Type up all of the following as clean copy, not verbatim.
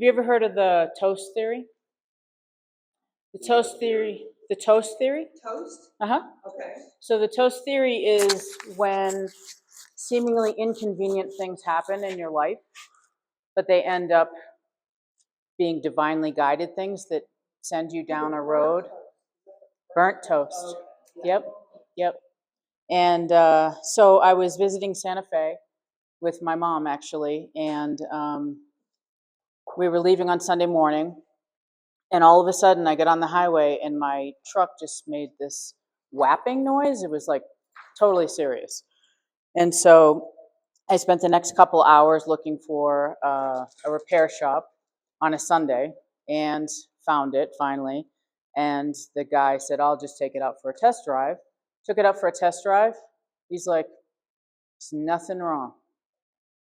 Have you ever heard of the toast theory? The toast theory. The toast theory? Toast? Uh-huh. Okay. So the toast theory is when seemingly inconvenient things happen in your life, but they end up being divinely guided things that send you down a road. Burnt toast. Yep. Yep. And so I was visiting Santa Fe with my mom, actually, and we were leaving on Sunday morning, and all of a sudden I get on the highway and my truck just made this whapping noise. It was like totally serious. And so I spent the next couple hours looking for a repair shop on a Sunday and found it finally. And the guy said, I'll just take it out for a test drive. Took it out for a test drive. He's like, there's nothing wrong.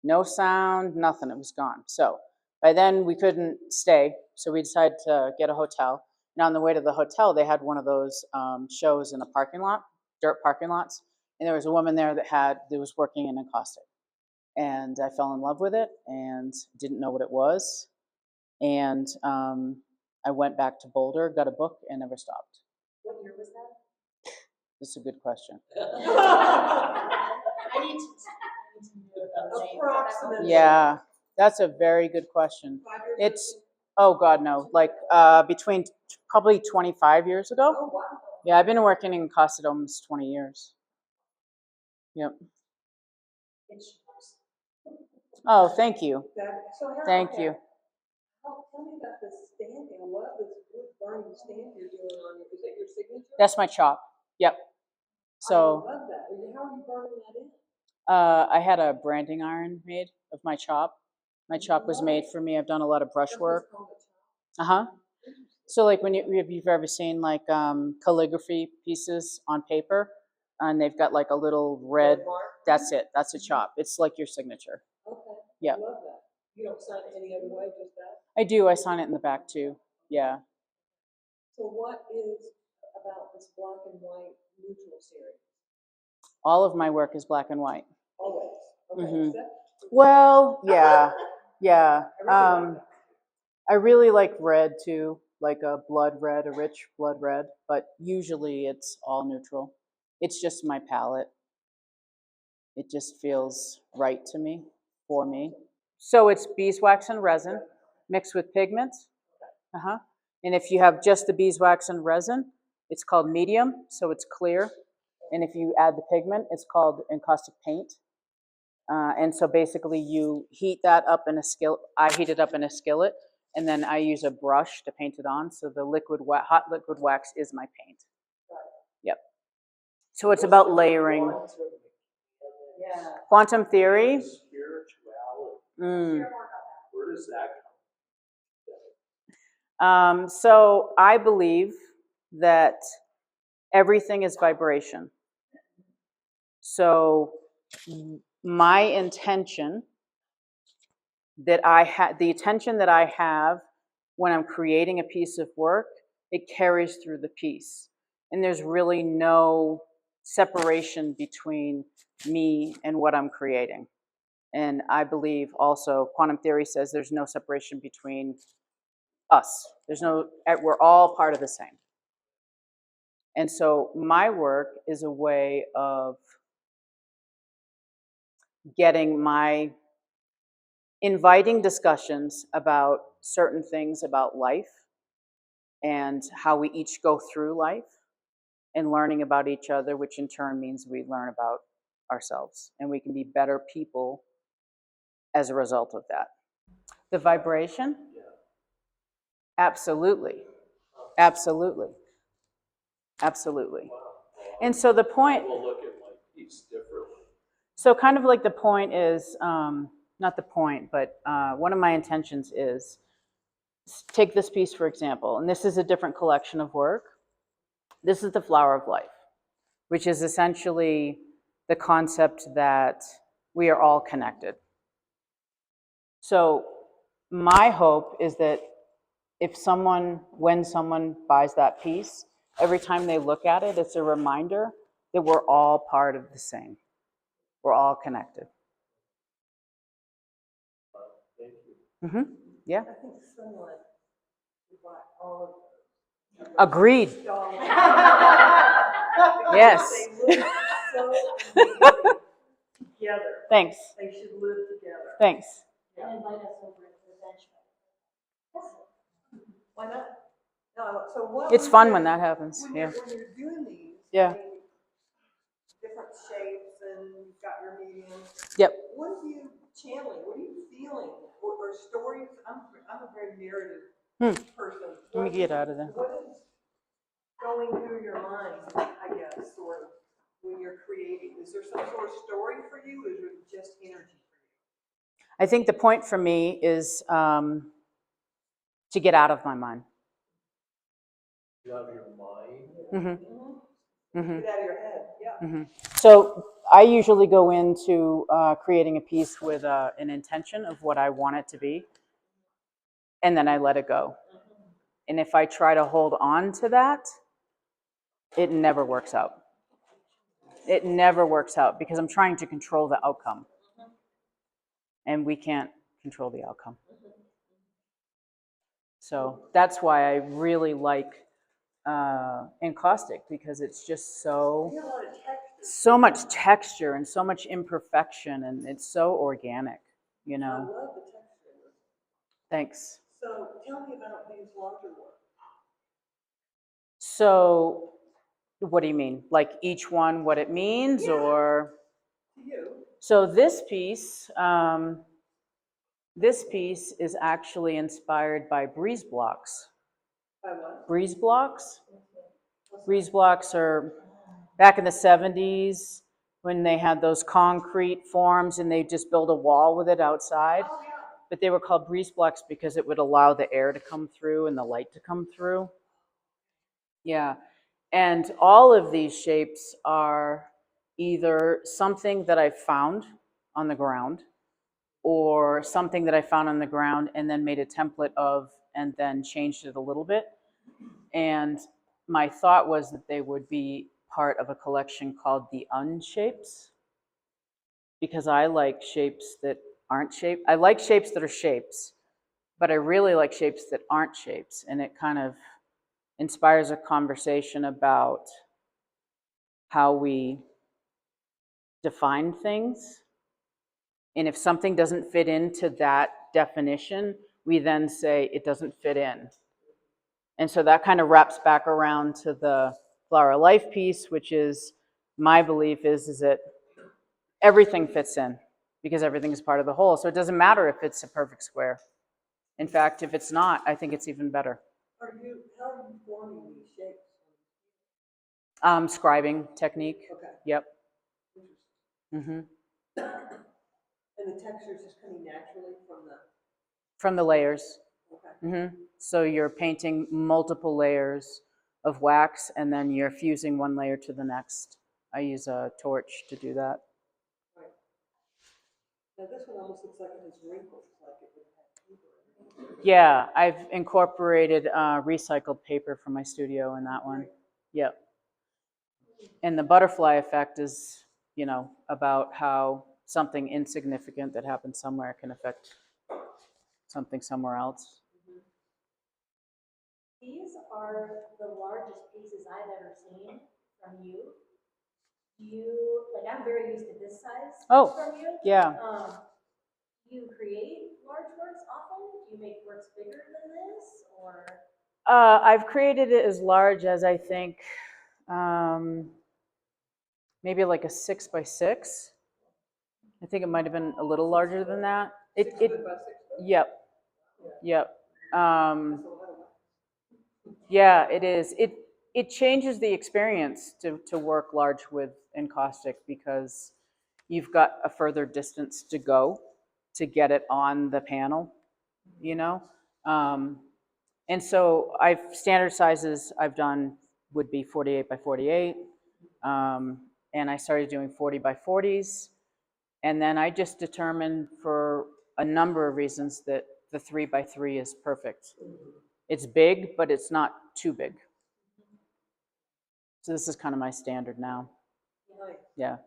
No sound, nothing. It was gone. So by then we couldn't stay, so we decided to get a hotel. And on the way to the hotel, they had one of those shows in a parking lot, dirt parking lots. And there was a woman there that was working in Encaustic. And I fell in love with it and didn't know what it was. And I went back to Boulder, got a book, and never stopped. What year was that? This is a good question. I need to approximately. Yeah, that's a very good question. 5 years It's, oh God, no, like between probably 25 years ago. Oh, wow. Yeah, I've been working in Encaustic almost 20 years. Yep. Oh, thank you. Thank you. Tell me about the stamping. I love this wood burning stamp you're doing on it. Is that your signature? That's my chop. Yep. So I love that. How are you burning that in? I had a branding iron made of my chop. My chop was made for me. I've done a lot of brush work. So like if you've ever seen like calligraphy pieces on paper, and they've got like a little red. That's it. That's a chop. It's like your signature. Okay. Yeah. I love that. You don't sign it any other way, just that? I do. I sign it in the back too. Yeah. So what is about this black and white neutral series? All of my work is black and white. Always. Okay. Mm-hmm. Well, yeah, yeah. I really like red too, like a blood red, a rich blood red, but usually it's all neutral. It's just my palette. It just feels right to me, for me. So it's beeswax and resin mixed with pigments. And if you have just the beeswax and resin, it's called medium, so it's clear. And if you add the pigment, it's called encaustic paint. And so basically you heat that up in a skillet. I heat it up in a skillet, and then I use a brush to paint it on. So the hot liquid wax is my paint. Yep. So it's about layering. Yeah. Quantum theory. Spirituality. Where does that come? So I believe that everything is vibration. So my intention that the attention that I have when I'm creating a piece of work, it carries through the piece. And there's really no separation between me and what I'm creating. And I believe also quantum theory says there's no separation between us. We're all part of the same. And so my work is a way of inviting discussions about certain things about life and how we each go through life, and learning about each other, which in turn means we learn about ourselves, and we can be better people as a result of that. The vibration? Absolutely. Absolutely. Absolutely. And so the point... We'll look at my piece differently. So kind of like the point is, not the point, but one of my intentions is, take this piece for example, and this is a different collection of work. This is the flower of life, which is essentially the concept that we are all connected. So my hope is that when someone buys that piece, every time they look at it, it's a reminder that we're all part of the same. We're all connected. Thank you. Yeah. I think someone would buy all of those. Agreed. Dollar. Yes. They look so amazing together. Thanks. They should live together. Thanks. And invite us over to the bench. Why not? No, so what? It's fun when that happens. Yeah. When you're doing these. Yeah. I mean, different shapes and you've got your mediums. Yep. What are you channeling? What are you feeling? Or stories? I'm a very narrative person. Let me get out of there. What is going through your mind, I guess, sort of, when you're creating? Is there some sort of story for you, or is it just energy for you? I think the point for me is to get out of my mind. You have your mind. Mm-hmm. Mm-hmm. Get out of your head, yeah. Mm-hmm. So I usually go into creating a piece with an intention of what I want it to be, and then I let it go. And if I try to hold on to that, it never works out. It never works out because I'm trying to control the outcome. And we can't control the outcome. So that's why I really like Encaustic, because it's just so much texture and so much imperfection, and it's so organic, you I know. love the texture. Thanks. So tell me about these larger work. So what do you mean? Like each one, what it means, Yeah. or? To you. So this piece is actually inspired by breeze blocks. By what? Breeze blocks? Breeze blocks are back in the 70s when they had those concrete forms and they just built a wall with it outside. Oh, yeah. But they were called breeze blocks because it would allow the air to come through and the light to come through. Yeah. And all of these shapes are either something that I found on the ground or something that I found on the ground and then made a template of and then changed it a little bit. And my thought was that they would be part of a collection called the unshapes, because I like shapes that aren't shaped. I like shapes that are shapes, but I really like shapes that aren't shapes. And it kind of inspires a conversation about how we define things. And if something doesn't fit into that definition, we then say it doesn't fit in. And so that kind of wraps back around to the Flower of Life piece, which is my belief is that everything fits in because everything is part of the whole. So it doesn't matter if it's a perfect square. In fact, if it's not, I think it's even better. How are you forming these shapes? Scribing technique. Okay. Yep. Mm-hmm. And the texture is just coming naturally from the layers. Okay. Mm-hmm. So you're painting multiple layers of wax and then you're fusing one layer to the next. I use a torch to do that. Right. Now this one almost looks like it has wrinkles, like it would have paper. Yeah, I've incorporated recycled paper from my studio in that one. Yep. And the butterfly effect is, you know, about how something insignificant that happens somewhere can affect something somewhere else. These are the largest pieces I've ever seen from you. I'm very used to this size from you. Yeah. Do you create large works often? Do you make works bigger than this, or? I've created it as large as I think maybe like a 6 by 6. I think it might have been a little larger than that. 6 foot by 6 foot? Yep. Yep. Yeah, it is. It changes the experience to work large with Encaustic because you've got a further distance to go to get it on the panel, you know? And so standard sizes I've done would be 48 by 48. And I started doing 40 by 40s. And then I just determined for a number of reasons that the 3 by 3 is perfect. It's big, but it's not too big. So this is kind of my standard now. Yeah.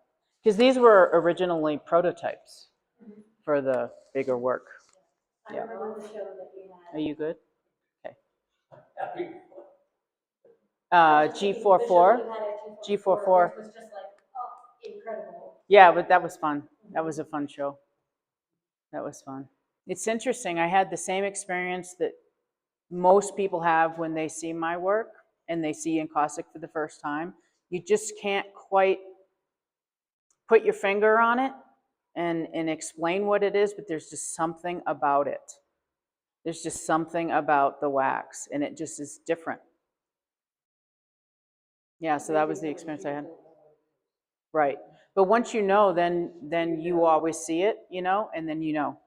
Because these were originally prototypes for the bigger work. I Yeah. remember the show that you had. Are you good? Happy. G44. The show you had at G44. which was just like, oh, incredible. Yeah, but that was fun. That was a fun show. That was fun. It's interesting. I had the same experience that most people have when they see my work and they see Encaustic for the first time. You just can't quite put your finger on it and explain what it is, but there's just something about it. There's just something about the wax, and it just is different. Yeah, so that was the experience I had. Right. But once you know, then you always see it, you know, and then you know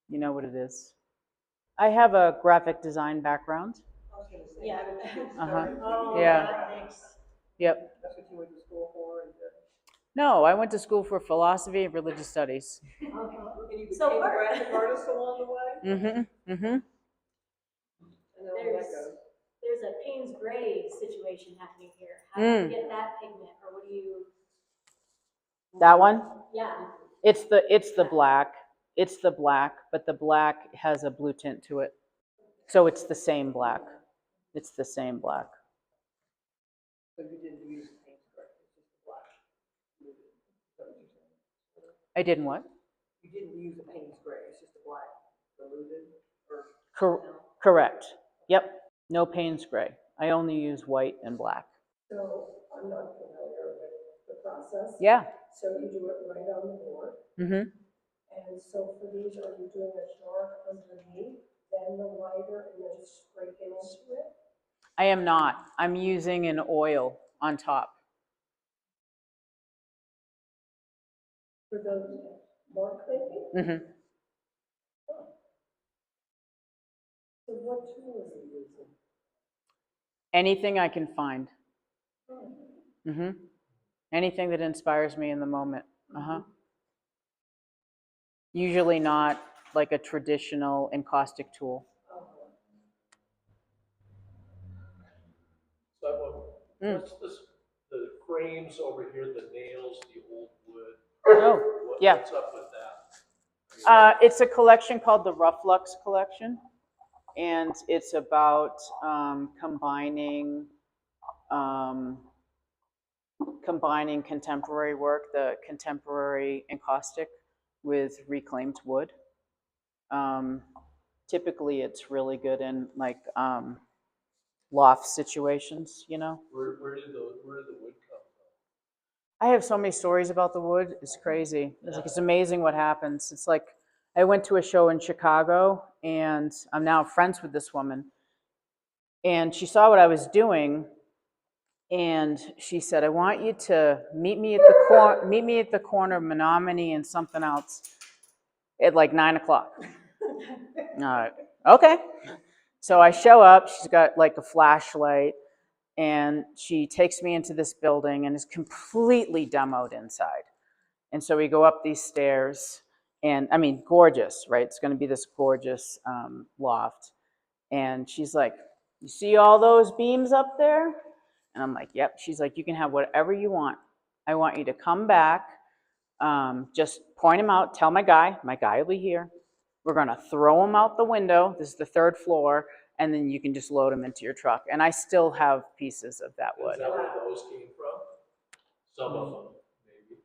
what it is. I have a graphic design background. I was gonna say, Yeah. how did you get Uh-huh. started? Oh, Yeah. thanks. Yep. That's what you went to school for, and, No, I went to school for philosophy and religious studies. and you So became a what? graphic artist along the way? Mm-hmm. Mm-hmm. I know how that goes. There's a Payne's Gray situation happening here. How do you get that pigment, or what do you? That one? Yeah. It's the black. It's the black, but the black has a blue tint to it. So it's the same black. It's the same black. So you didn't use the paint spray, it's just the black. Is that what you're saying? I didn't what? You didn't use the paint spray, it's just the black diluted, or? Correct. Yep. No Payne's Gray. I only use white and black. So I'm not familiar with the process. Yeah. So you do it right on the board. Mm-hmm. And so for these, are you doing a dark underneath, then the lighter, and then scraping into it? I am not. I'm using an oil on top. For the mark making? Mm-hmm. So what tool is it using? Anything I can find. Mm-hmm. Anything that inspires me in the moment. Uh-huh. Usually not like a traditional encaustic tool. So I want, what's this, the frames over here, the nails, the old wood? Oh, yeah. What's up with that? It's a collection called the Rough Lux collection, and it's about combining contemporary work, the contemporary encaustic, with reclaimed wood. Typically, it's really good in like loft situations, you know. Where did the wood come I have so many stories about the wood. It's crazy. It's amazing what happens. It's like I went to a show in Chicago, and I'm now friends with this woman. And she saw what I was doing, and she said, "I want you to meet me at the corner of Menominee and something else at like 9:00." All right, okay. So I show up. She's got like a flashlight, and she takes me into this building, and it's completely demoed inside. And so we go up these stairs, and I mean, gorgeous, right? It's going to be this gorgeous loft. And she's like, "You see all those beams up there?" And I'm like, "Yep." She's like, "You can have whatever you want. I want you to come back, just point them out, tell my guy will be here. We're going to throw them out the window. This is the 3rd floor. And then you can just load them into your truck." And I still have pieces of that wood. Is that where those came from? Some of them, maybe.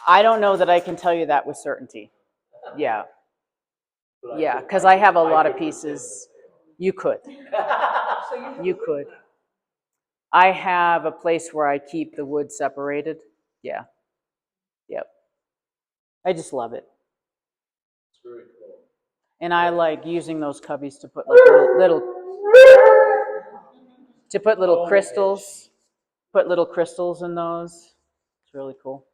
I don't know that I can tell you that with certainty. Yeah. But Yeah, because I have a lot of pieces. You could. So You could. I have a place where I keep the wood separated. Yeah. Yep. I just love it. It's very cool. And I like using those cubbies to put like little crystals. Put little crystals in those. It's really cool.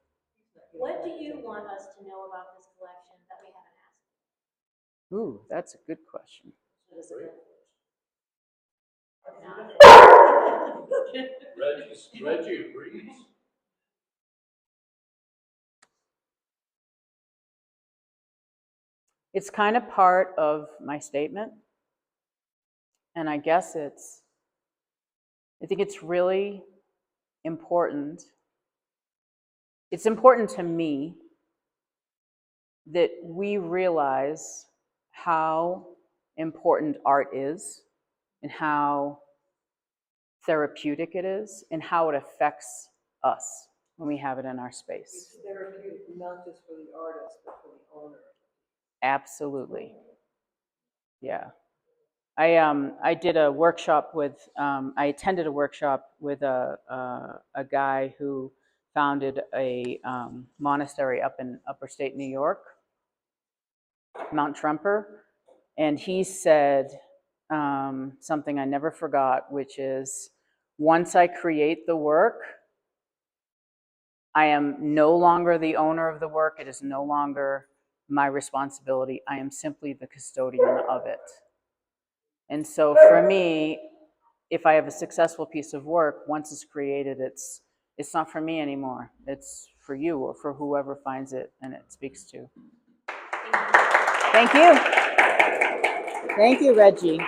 What do you want us to know about this collection that we haven't asked? Ooh, that's a good question. Reggie agrees. It's kind of part of my statement. And I guess I think it's really important. It's important to me that we realize how important art is and how therapeutic it is and how it affects us when we have it in our space. It's therapeutic, not just for the artist, but for the owner. Absolutely. Yeah. I did a workshop with, I attended a workshop with a guy who founded a monastery up in upstate New York, Mount Trumper, and he said something I never forgot, which is, once I create the work, I am no longer the owner of the work. It is no longer my responsibility. I am simply the custodian of it. And so for me, if I have a successful piece of work, once it's created, it's not for me anymore. It's for you or for whoever finds it and it speaks to. Thank you. Thank you, Reggie.